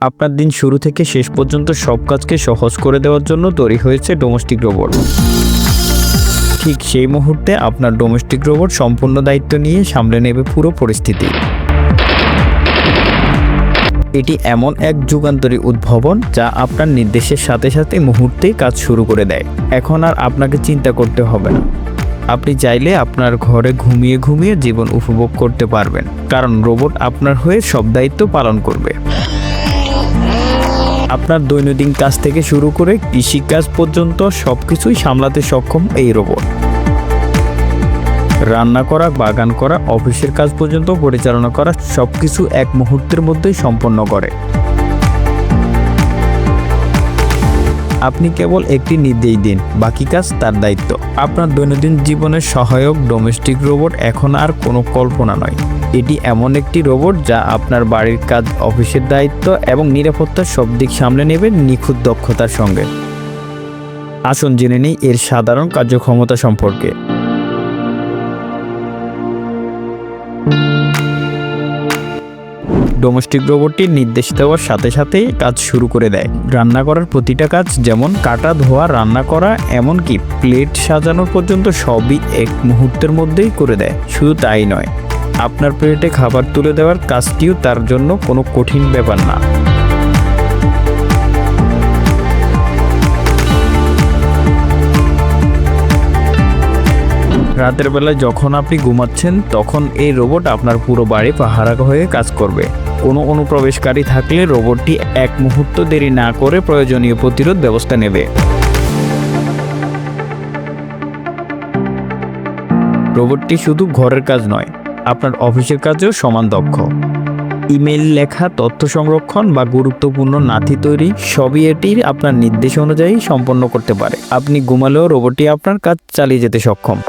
আপনার দিন শুরু থেকে শেষ পর্যন্ত সব কাজকে সহজ করে দেওয়ার জন্য তৈরি হয়েছে ডোমেস্টিক রোবট। ঠিক সেই মুহূর্তে আপনার ডোমেস্টিক রোবট সম্পূর্ণ দায়িত্ব নিয়ে সামলে নেবে পুরো পরিস্থিতি। এটি এমন এক যুগান্তরী উদ্ভাবন যা আপনার নির্দেশের সাথে সাথে মুহূর্তেই কাজ শুরু করে দেয়। এখন আর আপনাকে চিন্তা করতে হবে না। আপনি চাইলে আপনার ঘরে ঘুমিয়ে ঘুমিয়ে জীবন উপভোগ করতে পারবেন, কারণ রোবট আপনার হয়ে সব দায়িত্ব পালন করবে। আপনার দৈনন্দিন কাজ থেকে শুরু করে কৃষিকাজ পর্যন্ত সবকিছুই সামলাতে সক্ষম এই রোবট। রান্না করা, বাগান করা, অফিসের কাজ পর্যন্ত পরিচালনা করা সবকিছু এক মুহূর্তের মধ্যেই সম্পন্ন করে। আপনি কেবল একটি নির্দেশ দিন, বাকি কাজ তার দায়িত্ব। আপনার দৈনন্দিন জীবনের সহায়ক ডোমেস্টিক রোবট এখন আর কোনো কল্পনা নয়। এটি এমন একটি রোবট যা আপনার বাড়ির কাজ, অফিসের দায়িত্ব এবং নিরাপত্তার সব দিক সামলে নেবে নিখুঁত দক্ষতার সঙ্গে। আসুন জেনে নিই এর সাধারণ কার্যক্ষমতা সম্পর্কে। ডোমেস্টিক রোবটটি নির্দেশ দেওয়ার সাথে সাথেই কাজ শুরু করে দেয়। রান্না করার প্রতিটা কাজ, যেমন কাটা, ধোয়া, রান্না করা, এমনকি প্লেট সাজানোর পর্যন্ত সবই এক মুহূর্তের মধ্যেই করে দেয়। শুধু তাই নয়, আপনার প্লেটে খাবার তুলে দেওয়ার কাজটিও তার জন্য কোনো কঠিন ব্যাপার না। রাতের বেলায় যখন আপনি ঘুমাচ্ছেন, তখন এই রোবট আপনার পুরো বাড়ি পাহারা হয়ে কাজ করবে। কোনো অনুপ্রবেশকারী থাকলে রোবটটি এক মুহূর্ত দেরি না করে প্রয়োজনীয় প্রতিরোধ ব্যবস্থা নেবে। রোবটটি শুধু ঘরের কাজ নয়, আপনার অফিসের কাজেও সমান দক্ষ। ইমেইল লেখা, তথ্য সংরক্ষণ বা গুরুত্বপূর্ণ নথি তৈরি সবই এটির আপনার নির্দেশ অনুযায়ী সম্পন্ন করতে পারে। আপনি ঘুমালেও রোবটটি আপনার কাজ চালিয়ে যেতে সক্ষম।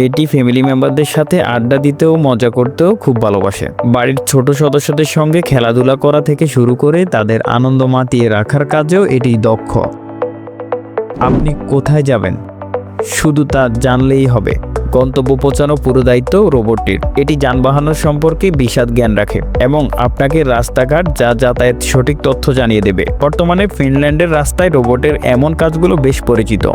এটি ফ্যামিলি মেম্বারদের সাথে আড্ডা দিতেও মজা করতেও খুব ভালোবাসে। বাড়ির ছোট সদস্যদের সঙ্গে খেলাধুলা করা থেকে শুরু করে তাদের আনন্দ মাতিয়ে রাখার কাজেও এটি দক্ষ। আপনি কোথায় যাবেন শুধু তা জানলেই হবে। গন্তব্য পৌঁছানো পুরো দায়িত্ব রোবটটির। এটি যানবাহনের সম্পর্কে বিশদ জ্ঞান রাখে এবং আপনাকে রাস্তাঘাট যাতায়াত সঠিক তথ্য জানিয়ে দেবে। বর্তমানে ফিনল্যান্ডের রাস্তায় রোবটের এমন কাজগুলো বেশ পরিচিত।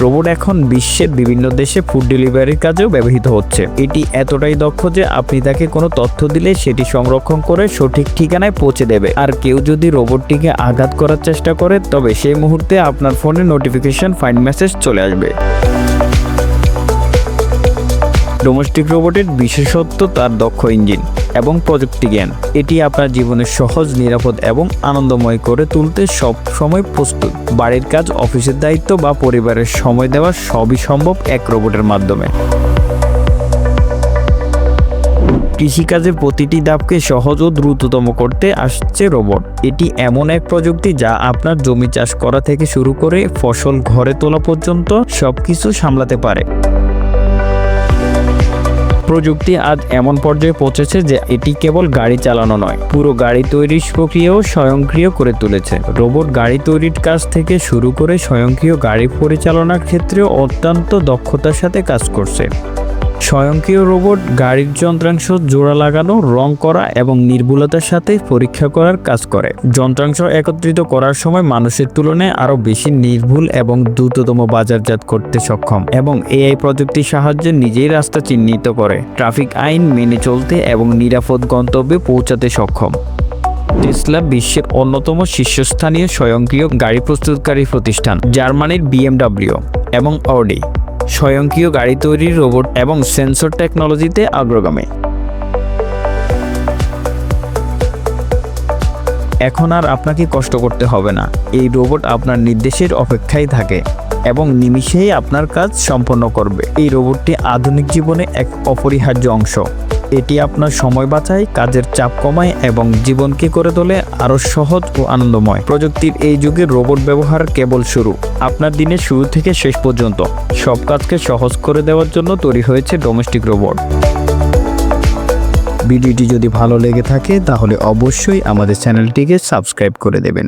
রোবট এখন বিশ্বের বিভিন্ন দেশে ফুড ডেলিভারির কাজেও ব্যবহৃত হচ্ছে। এটি এতটাই দক্ষ যে আপনি তাকে কোনো তথ্য দিলে সেটি সংরক্ষণ করে সঠিক ঠিকানায় পৌঁছে দেবে। আর কেউ যদি রোবটটিকে আঘাত করার চেষ্টা করে, তবে সেই মুহূর্তে আপনার ফোনে নোটিফিকেশন ফাইন্ড মেসেজ চলে আসবে। ডোমেস্টিক রোবটের বিশেষত্ব তার দক্ষ ইঞ্জিন এবং প্রযুক্তি জ্ঞান। এটি আপনার জীবনের সহজ, নিরাপদ এবং আনন্দময় করে তুলতে সব সময় প্রস্তুত। বাড়ির কাজ, অফিসের দায়িত্ব বা পরিবারের সময় দেওয়া সবই সম্ভব এক রোবটের মাধ্যমে। কৃষিকাজের প্রতিটি ধাপকে সহজ ও দ্রুততম করতে আসছে রোবট। এটি এমন এক প্রযুক্তি যা আপনার জমি চাষ করা থেকে শুরু করে ফসল ঘরে তোলা পর্যন্ত সবকিছু সামলাতে পারে। প্রযুক্তি আজ এমন পর্যায়ে পৌঁছেছে যে এটি কেবল গাড়ি চালানো নয়, পুরো গাড়ি তৈরির প্রক্রিয়াও স্বয়ংক্রিয় করে তুলেছে। রোবট গাড়ি তৈরির কাজ থেকে শুরু করে স্বয়ংক্রিয় গাড়ি পরিচালনার ক্ষেত্রেও অত্যন্ত দক্ষতার সাথে কাজ করছে। স্বয়ংক্রিয় রোবট গাড়ির যন্ত্রাংশ জোড়া লাগানো, রং করা এবং নির্ভুলতার সাথে পরীক্ষা করার কাজ করে। যন্ত্রাংশ একত্রিত করার সময় মানুষের তুলনায় আরও বেশি নির্ভুল এবং দ্রুততম বাজারজাত করতে সক্ষম, এবং এআই প্রযুক্তির সাহায্যে নিজেই রাস্তা চিহ্নিত করে, ট্রাফিক আইন মেনে চলতে এবং নিরাপদ গন্তব্যে পৌঁছাতে সক্ষম। টেসলা বিশ্বের অন্যতম শীর্ষস্থানীয় স্বয়ংক্রিয় গাড়ি প্রস্তুতকারী প্রতিষ্ঠান। জার্মানির BMW এবং অডি স্বয়ংক্রিয় গাড়ি তৈরির রোবট এবং সেন্সর টেকনোলজিতে অগ্রগামী। এখন আর আপনাকে কষ্ট করতে হবে না। এই রোবট আপনার নির্দেশের অপেক্ষায় থাকে এবং নিমিষেই আপনার কাজ সম্পন্ন করবে। এই রোবটটি আধুনিক জীবনে এক অপরিহার্য অংশ। এটি আপনার সময় বাঁচায়, কাজের চাপ কমায় এবং জীবনকে করে তোলে আরও সহজ ও আনন্দময়। প্রযুক্তির এই যুগে রোবট ব্যবহার কেবল শুরু। আপনার দিনের শুরু থেকে শেষ পর্যন্ত সব কাজকে সহজ করে দেওয়ার জন্য তৈরি হয়েছে ডোমেস্টিক রোবট। ভিডিওটি যদি ভালো লেগে থাকে তাহলে অবশ্যই আমাদের চ্যানেলটিকে সাবস্ক্রাইব করে দেবেন।